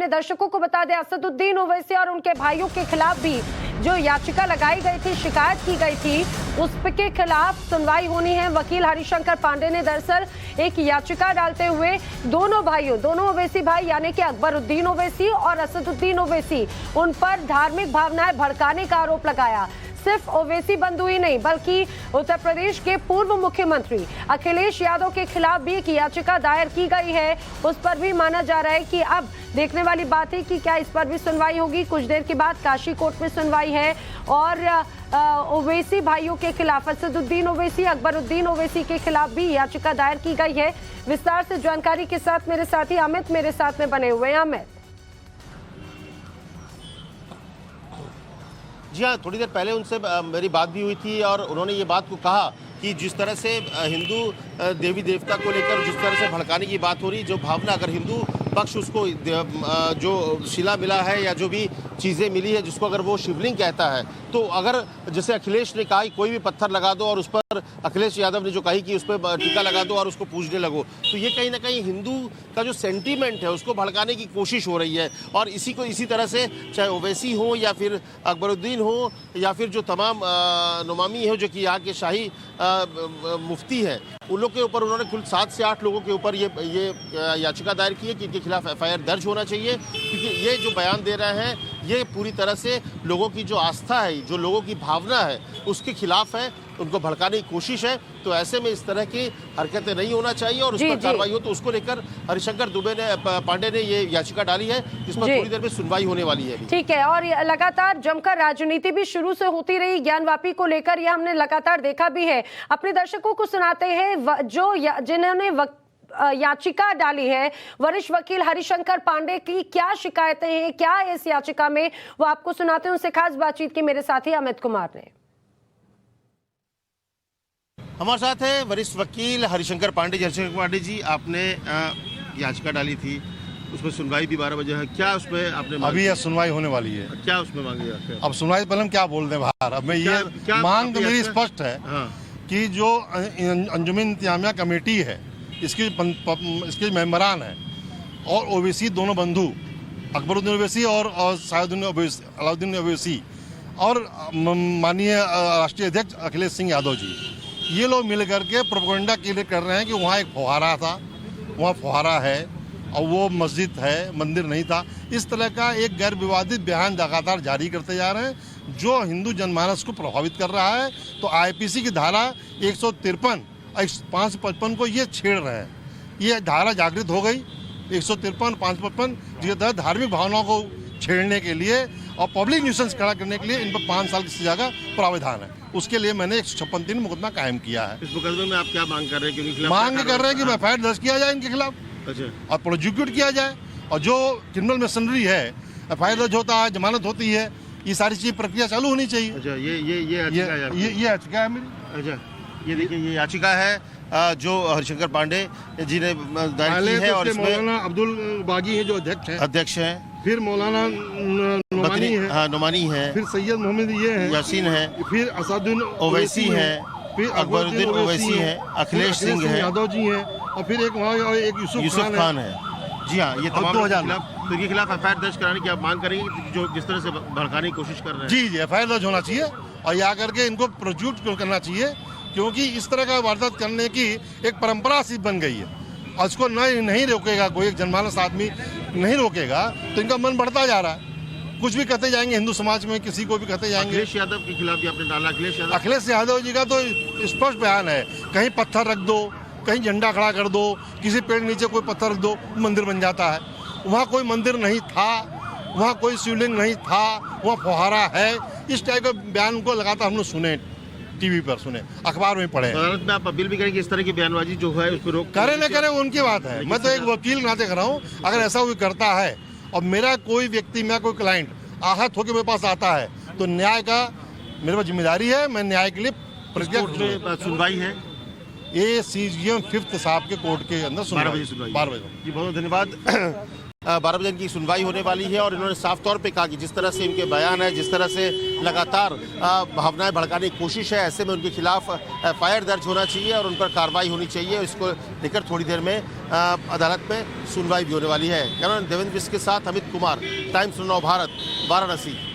अपने दर्शकों को बता दें, असदुद्दीन ओवैसी और उनके भाइयों के खिलाफ भी जो याचिका लगाई गई थी, शिकायत की गई थी, उसके खिलाफ सुनवाई होनी है। वकील हरिशंकर पांडे ने दरअसल एक याचिका डालते हुए दोनों ओवैसी भाई यानी कि अकबरुद्दीन ओवैसी और असदुद्दीन ओवैसी, उन पर धार्मिक भावनाएं भड़काने का आरोप लगाया। सिर्फ ओवैसी बंधु ही नहीं बल्कि उत्तर प्रदेश के पूर्व मुख्यमंत्री अखिलेश यादव के खिलाफ भी एक याचिका दायर की गई है। उस पर भी माना जा रहा है कि अब देखने वाली बात है कि क्या इस पर भी सुनवाई होगी। कुछ देर के बाद काशी कोर्ट में सुनवाई है और ओवैसी भाइयों के खिलाफ, असदुद्दीन ओवैसी, अकबरुद्दीन ओवैसी के खिलाफ भी याचिका दायर की गई है। विस्तार से जानकारी के साथ मेरे साथी अमित मेरे साथ में बने हुए हैं। अमित, जी हाँ, थोड़ी देर पहले उनसे मेरी बात भी हुई थी और उन्होंने ये बात को कहा कि जिस तरह से हिंदू देवी देवता को लेकर जिस तरह से भड़काने की बात हो रही, जो भावना अगर हिंदू पक्ष उसको जो शिला मिला है या जो भी चीज़ें मिली है जिसको अगर वो शिवलिंग कहता है, तो अगर जैसे अखिलेश ने कहा कि कोई भी पत्थर लगा दो और उस पर अखिलेश यादव ने जो कही कि उस पर टीका लगा दो और उसको पूजने लगो, तो ये कहीं ना कहीं हिंदू का जो सेंटीमेंट है उसको भड़काने की कोशिश हो रही है। और इसी तरह से चाहे ओवैसी हो या फिर अकबरुद्दीन हो या फिर जो तमाम नुमामी हो जो कि यहाँ के शाही मुफ्ती हैं, उन लोग के ऊपर उन्होंने कुल 7 से 8 लोगों के ऊपर ये याचिका दायर की है कि इनके खिलाफ एफआईआर दर्ज होना चाहिए, क्योंकि ये जो बयान दे रहे हैं ये पूरी तरह से लोगों की जो आस्था है, जो लोगों की भावना है, उसके खिलाफ है, उनको भड़काने की कोशिश है। तो ऐसे में इस तरह की हरकतें नहीं होना चाहिए और उस पर कार्रवाई हो। तो उसको लेकर हरिशंकर पांडे ने ये याचिका डाली है जिस पर थोड़ी देर में सुनवाई होने वाली है। ठीक है, और लगातार जमकर राजनीति भी शुरू से होती रही ज्ञानवापी को लेकर, यह हमने लगातार देखा भी है। अपने दर्शकों को सुनाते हैं जिन्होंने याचिका डाली है, वरिष्ठ वकील हरिशंकर पांडे की क्या शिकायतें हैं, क्या है इस याचिका में, वो आपको सुनाते हैं। उनसे खास बातचीत की मेरे साथी अमित कुमार ने। हमारे साथ है वरिष्ठ वकील हरिशंकर पांडे। हरिशंकर पांडे जी, आपने याचिका डाली थी, उसमें सुनवाई भी 12 बजे है, क्या उसमें आपने अभी यह सुनवाई होने वाली है? क्या उसमें मांगी है? अब सुनवाई पहले हम क्या बोल दें बाहर। अब मैं ये मांग तो मेरी स्पष्ट है कि जो अंजुमन इंतजामिया कमेटी है इसकी मेंबरान है और ओवैसी दोनों बंधु अकबरुद्दीन ओवैसी और अलाउद्दीन ओवैसी और माननीय राष्ट्रीय अध्यक्ष अखिलेश सिंह यादव जी, ये लोग मिल करके प्रोपेगेंडा के लिए कर रहे हैं कि वहाँ एक फुहारा था, वहाँ फुहारा है और वो मस्जिद है, मंदिर नहीं था। इस तरह का एक गैर विवादित बयान लगातार जारी करते जा रहे हैं जो हिंदू जनमानस को प्रभावित कर रहा है। तो आईपीसी की धारा 153 555 को ये छेड़ रहे हैं। ये धारा जागृत हो गई 153 555 जिसके तहत धार्मिक भावनाओं को छेड़ने के लिए और पब्लिक न्यूसेंस खड़ा करने के लिए इन पर 5 साल की सजा का प्रावधान है। उसके लिए मैंने 156 मुकदमा कायम किया है। इस मुकदमे में आप क्या मांग कर रहे हैं? क्योंकि मांग कर रहे हैं कि एफआईआर दर्ज किया जाए इनके खिलाफ और प्रोसिक्यूट किया जाए, और जो क्रिमिनल मशीनरी है एफआईआर दर्ज होता है, जमानत होती है, ये सारी चीज प्रक्रिया चालू होनी चाहिए। अच्छा, ये याचिका है मेरी। अच्छा, ये देखिए, ये याचिका है जो हरिशंकर पांडे जी ने दायर की है और इसमें मौलाना अब्दुल बागी है जो अध्यक्ष हैं, फिर मौलाना नुमानी है, हाँ नुमानी है, फिर सैयद मोहम्मद ये है, यासीन है, फिर असदुद्दीन ओवैसी है, फिर अकबरुद्दीन ओवैसी है, अखिलेश सिंह है, यादव जी हैं और फिर एक वहाँ एक यूसुफ खान है। जी हाँ, ये तमाम इनके खिलाफ एफआईआर दर्ज कराने की आप मांग करेंगे जो जिस तरह से भड़काने की कोशिश कर रहे हैं? जी, एफआईआर दर्ज होना चाहिए और यहाँ करके इनको प्रोसिक्यूट करना चाहिए, क्योंकि इस तरह का वारदात करने की एक परंपरा सी बन गई है और इसको नहीं रोकेगा कोई, एक जनमानस आदमी नहीं रोकेगा तो इनका मन बढ़ता जा रहा है। कुछ भी कहते जाएंगे हिंदू समाज में, किसी को भी कहते जाएंगे। अखिलेश यादव के खिलाफ भी आपने डाला। अखिलेश यादव जी का तो स्पष्ट बयान है, कहीं पत्थर रख दो, कहीं झंडा खड़ा कर दो, किसी पेड़ नीचे कोई पत्थर रख दो, मंदिर बन जाता है। वहाँ कोई मंदिर नहीं था, वहाँ कोई शिवलिंग नहीं था, वहाँ फुहारा है। इस टाइप का बयान को लगातार हम लोग सुने, टीवी पर सुने, अखबार में पढ़े। अदालत में आप अपील भी करेंगे इस तरह की बयानबाजी जो है उसको रोक? करे न करे उनकी बात है, मैं तो एक वकील नाते कर रहा हूँ। अगर ऐसा कोई करता है और मेरा कोई व्यक्ति, मेरा कोई क्लाइंट आहत होकर मेरे पास आता है तो न्याय का मेरे पास जिम्मेदारी है, मैं न्याय के लिए प्रक्रिया। सुनवाई है ये CGM 5th साहब के कोर्ट के अंदर 12 बजे सुनवाई। 12 बजे। जी, बहुत धन्यवाद। 12 बजे इनकी सुनवाई होने वाली है और इन्होंने साफ तौर पे कहा कि जिस तरह से इनके बयान है, जिस तरह से लगातार भावनाएं भड़काने की कोशिश है, ऐसे में उनके खिलाफ एफआईआर दर्ज होना चाहिए और उन पर कार्रवाई होनी चाहिए। इसको लेकर थोड़ी देर में अदालत में सुनवाई भी होने वाली है। कैमरामैन देवेंद्र के साथ अमित कुमार, टाइम्स नव भारत, वाराणसी।